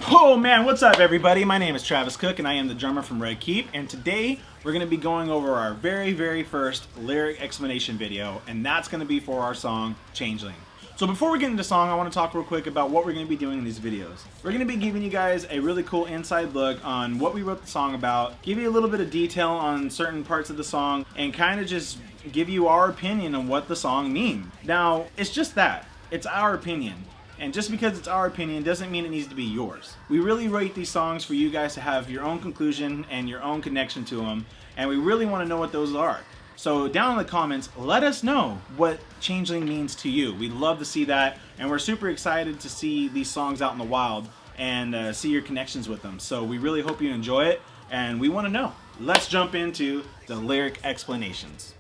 Oh man, what's up everybody? My name is Travis Cook and I am the drummer from Red Keep, and today we're going to be going over our very first lyric explanation video, and that's going to be for our song Changeling. So before we get into the song, I want to talk real quick about what we're going to be doing in these videos. We're going to be giving you guys a really cool inside look on what we wrote the song about, give you a little bit of detail on certain parts of the song, and kind of just give you our opinion on what the song means. Now, it's just that. It's our opinion. And just because it's our opinion doesn't mean it needs to be yours. We really write these songs for you guys to have your own conclusion and your own connection to them, and we really want to know what those are. So down in the comments, let us know what Changeling means to you. We'd love to see that, and we're super excited to see these songs out in the wild and see your connections with them. So we really hope you enjoy it, and we want to know. Let's jump into the lyric explanations.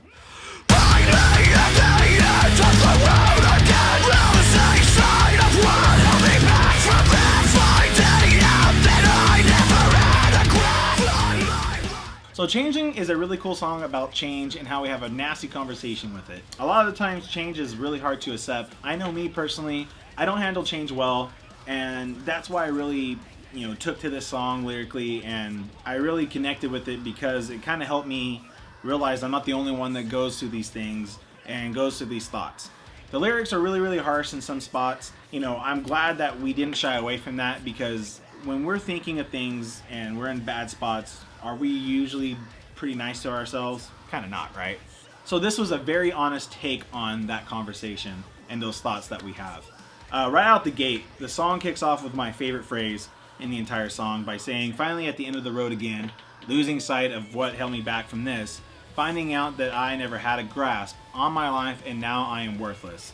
So Changeling is a really cool song about change and how we have a nasty conversation with it. A lot of the times change is really hard to accept. I know me personally, I don't handle change well, and that's why I really took to this song lyrically, and I really connected with it because it kind of helped me realize I'm not the only one that goes through these things and goes through these thoughts. The lyrics are really harsh in some spots. I'm glad that we didn't shy away from that, because when we're thinking of things and we're in bad spots, are we usually pretty nice to ourselves? Kind of not, right? So this was a very honest take on that conversation and those thoughts that we have. Right out the gate, the song kicks off with my favorite phrase in the entire song by saying, "Finally at the end of the road again, losing sight of what held me back from this, finding out that I never had a grasp on my life and now I am worthless."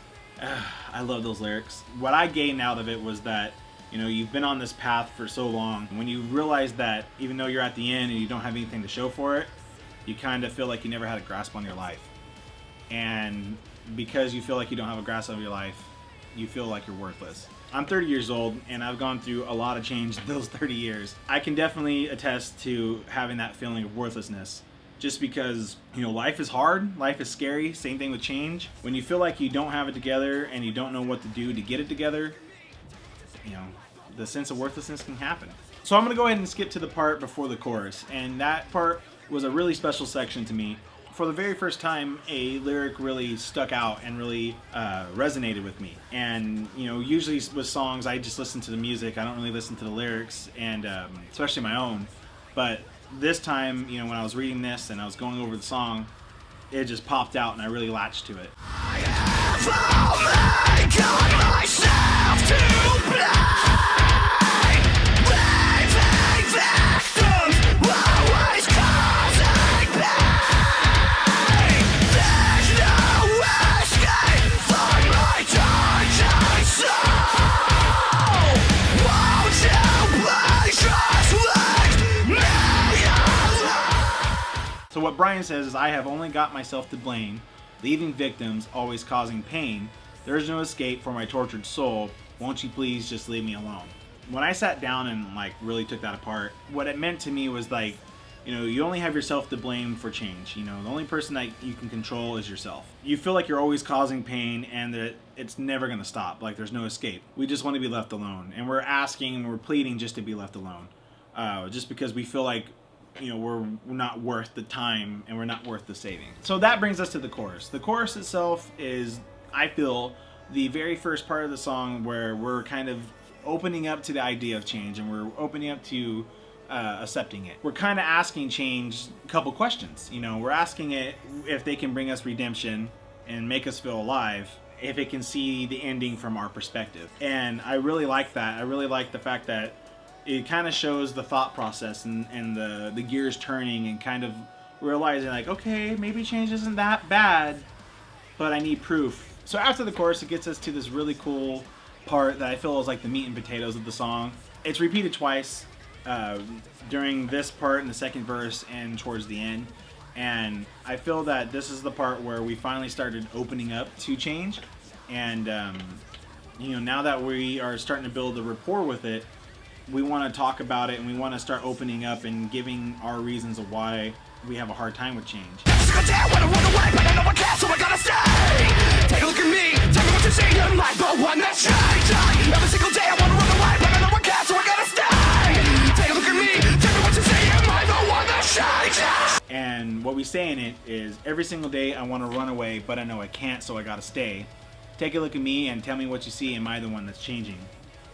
I love those lyrics. What I gained out of it was that you've been on this path for so long. When you realize that even though you're at the end and you don't have anything to show for it, you kind of feel like you never had a grasp on your life. And because you feel like you don't have a grasp on your life, you feel like you're worthless. I'm 30 years old and I've gone through a lot of change in those 30 years. I can definitely attest to having that feeling of worthlessness. Just because, life is hard, life is scary, same thing with change. When you feel like you don't have it together and you don't know what to do to get it together, the sense of worthlessness can happen. So I'm gonna go ahead and skip to the part before the chorus, and that part was a really special section to me. For the very first time, a lyric really stuck out and really resonated with me. And usually with songs, I just listen to the music. I don't really listen to the lyrics, and especially my own. But this time, when I was reading this and I was going over the song, it just popped out and I really latched to it. I have got myself to blame. So what Brian says is, "I have only got myself to blame, leaving victims, always causing pain. There's no escape for my tortured soul. Won't you please just leave me alone?" When I sat down and really took that apart, what it meant to me was you only have yourself to blame for change. The only person that you can control is yourself. You feel like you're always causing pain and that it's never gonna stop, like there's no escape. We just want to be left alone, and we're asking and we're pleading just to be left alone. Just because we feel like we're not worth the time and we're not worth the saving. So that brings us to the chorus. The chorus itself is, I feel, the very first part of the song where we're kind of opening up to the idea of change, and we're opening up to accepting it. We're kind of asking change a couple questions. We're asking it if they can bring us redemption and make us feel alive, if it can see the ending from our perspective. And I really like that. I really like the fact that it kind of shows the thought process and the gears turning and kind of realizing okay, maybe change isn't that bad, but I need proof. So after the chorus, it gets us to this really cool part that I feel is like the meat and potatoes of the song. It's repeated twice during this part in the second verse and towards the end. And I feel that this is the part where we finally started opening up to change. And now that we are starting to build a rapport with it, we want to talk about it and we want to start opening up and giving our reasons of why we have a hard time with change. Take a look at me, tell me what you see in life, but one that's changed. Every single day I want to run away, but I know I can't, so I gotta stay. we say in it is, every single day I want to run away, but I know I can't, so I gotta stay. Take a look at me and tell me what you see. Am I the one that's changing?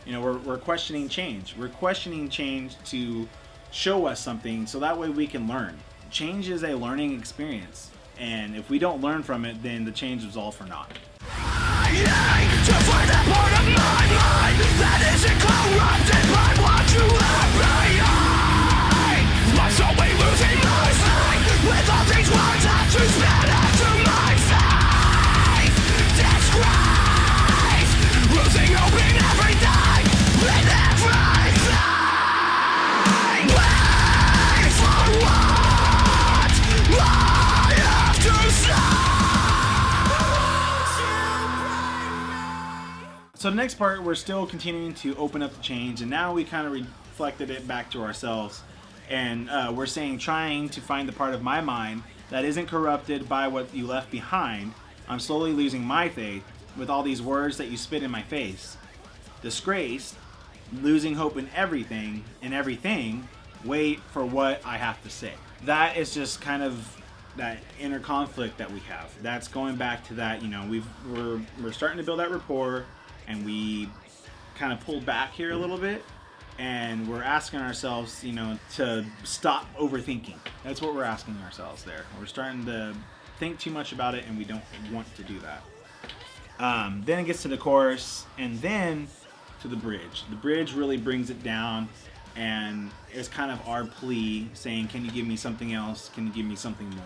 You know, we're questioning change. We're questioning change to show us something so that way we can learn. Change is a learning experience, and if we don't learn from it, then the change was all for naught. I ache to find that part of my mind that isn't corrupted by what you left behind. My soul be losing my sight with all these words that you spat into my face. Disgrace, losing hope in everything, in everything. Wait for what I have to say. So the next part, we're still continuing to open up the change, and now we kind of reflected it back to ourselves, and we're saying, trying to find the part of my mind that isn't corrupted by what you left behind. I'm slowly losing my faith with all these words that you spit in my face. Disgraced, losing hope in everything, wait for what I have to say. That is just kind of that inner conflict that we have. That's going back to that, you know, we're starting to build that rapport, and we kind of pulled back here a little bit, and we're asking ourselves, you know, to stop overthinking. That's what we're asking ourselves there. We're starting to think too much about it, and we don't want to do that. Then it gets to the chorus, and then to the bridge. The bridge really brings it down, and it's kind of our plea saying, can you give me something else? Can you give me something more?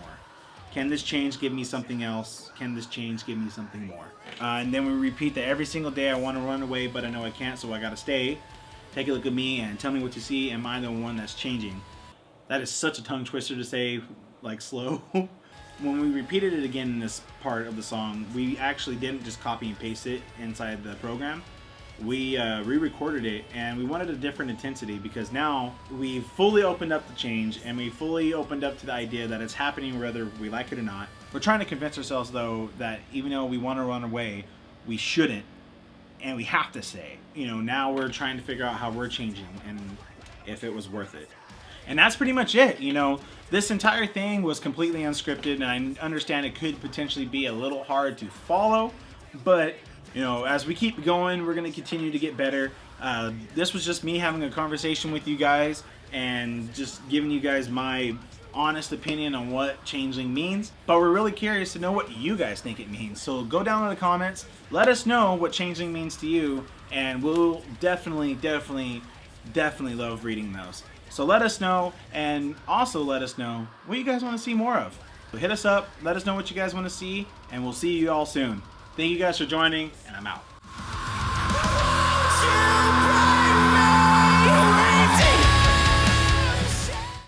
Can this change give me something else? Can this change give me something more? And then we repeat that every single day. I want to run away, but I know I can't, so I gotta stay. Take a look at me and tell me what you see. Am I the one that's changing? That is such a tongue twister to say, like, slow. When we repeated it again in this part of the song, we actually didn't just copy and paste it inside the program. We re-recorded it, and we wanted a different intensity because now we've fully opened up the change, and we fully opened up to the idea that it's happening whether we like it or not. We're trying to convince ourselves, though, that even though we want to run away, we shouldn't, and we have to stay. You know, now we're trying to figure out how we're changing and if it was worth it. And that's pretty much it. You know, this entire thing was completely unscripted, and I understand it could potentially be a little hard to follow, but you know, as we keep going, we're going to continue to get better. This was just me having a conversation with you guys and just giving you guys my honest opinion on what Changeling means. But we're really curious to know what you guys think it means. So go down in the comments, let us know what Changeling means to you, and we'll definitely love reading those. So let us know, and also let us know what you guys want to see more of. So hit us up, let us know what you guys want to see, and we'll see you all soon. Thank you guys for joining, and I'm out.